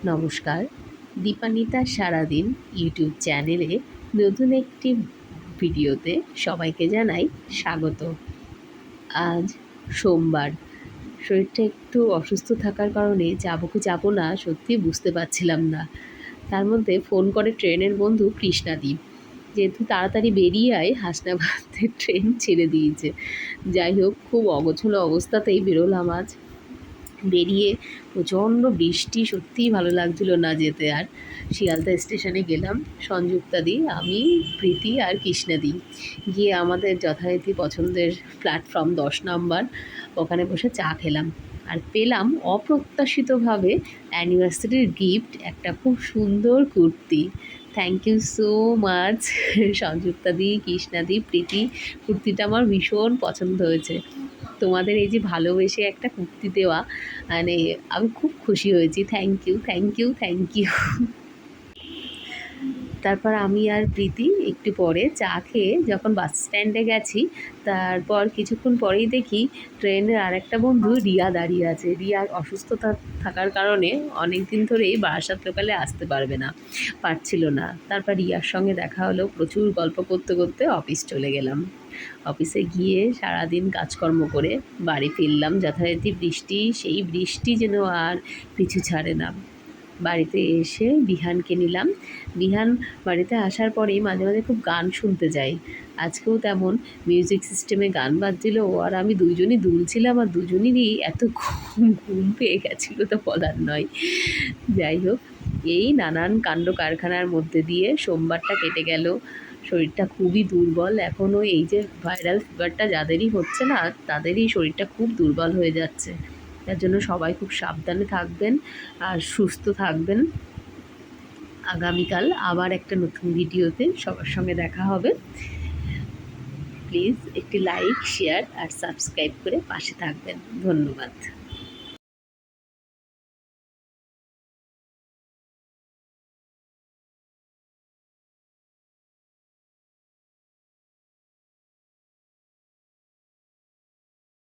নমস্কার, দীপান্বিতার সারাদিন ইউটিউব চ্যানেলে নতুন একটি ভিডিওতে সবাইকে জানাই স্বাগত। আজ সোমবার, শরীরটা একটু অসুস্থ থাকার কারণে যাবো কি যাবো না সত্যিই বুঝতে পারছিলাম না। তার মধ্যে ফোন করে ট্রেনের বন্ধু কৃষ্ণাদীপ, যেহেতু তাড়াতাড়ি বেরিয়ে আয়, হাসনাবাদে ট্রেন ছেড়ে দিয়েছে। যাই হোক, খুব অগোছালো অবস্থাতেই বেরোলাম আজ। বেরিয়ে প্রচণ্ড বৃষ্টি, সত্যিই ভালো লাগছিল না যেতে। আর শিয়ালদা স্টেশনে গেলাম সংযুক্তাদি, আমি, প্রীতি আর কৃষ্ণাদি। গিয়ে আমাদের যথারীতি পছন্দের প্ল্যাটফর্ম 10 নম্বর, ওখানে বসে চা খেলাম। আর পেলাম অপ্রত্যাশিতভাবে অ্যানিভার্সারির গিফট, একটা খুব সুন্দর kurti. Thank you so much সংযুক্তাদি, কৃষ্ণাদি, প্রীতি। কুর্তিটা আমার ভীষণ পছন্দ হয়েছে। তোমাদের এই যে ভালোবেসে একটা কুর্তি দেওয়া, মানে আমি খুব খুশি হয়েছি। Thank you, thank you, thank you. তারপর আমি আর প্রীতি একটু পরে চা খেয়ে যখন বাস স্ট্যান্ডে গেছি, তারপর কিছুক্ষণ পরেই দেখি ট্রেনের আরেকটা বন্ধু রিয়া দাঁড়িয়ে আছে। রিয়ার অসুস্থতা থাকার কারণে অনেক দিন ধরেই বারাসাত লোকালে আসতে পারছিল না। তারপর রিয়ার সঙ্গে দেখা হলো, প্রচুর গল্প করতে করতে অফিস চলে গেলাম। অফিসে গিয়ে সারাদিন কাজকর্ম করে বাড়ি ফিরলাম যথারীতি। সেই বৃষ্টি যেন আর পিছু ছাড়ে না। বাড়িতে এসে বিহানকে নিলাম। বিহান বাড়িতে আসার পরেই মাঝে মাঝে খুব গান শুনতে যাই। আজকেও তেমন মিউজিক সিস্টেমে গান বাজছিল, ও আর আমি দুজনই দুলছিলাম, আর দুজনেরই এত ঘুম পেয়ে গেছিলো তো বলার নয়। যাই হোক, এই নানান কাণ্ড কারখানার মধ্যে দিয়ে সোমবারটা কেটে গেল। শরীরটা খুবই দুর্বল এখনও। এই যে ভাইরাল ফিভারটা যাদেরই হচ্ছে না, তাদেরই শরীরটা খুব দুর্বল হয়ে যাচ্ছে। তার জন্য সবাই খুব সাবধানে থাকবেন আর সুস্থ থাকবেন। আগামীকাল আবার একটা নতুন ভিডিওতে সবার সঙ্গে দেখা হবে। প্লিজ একটি লাইক, শেয়ার আর সাবস্ক্রাইব করে পাশে থাকবেন। ধন্যবাদ।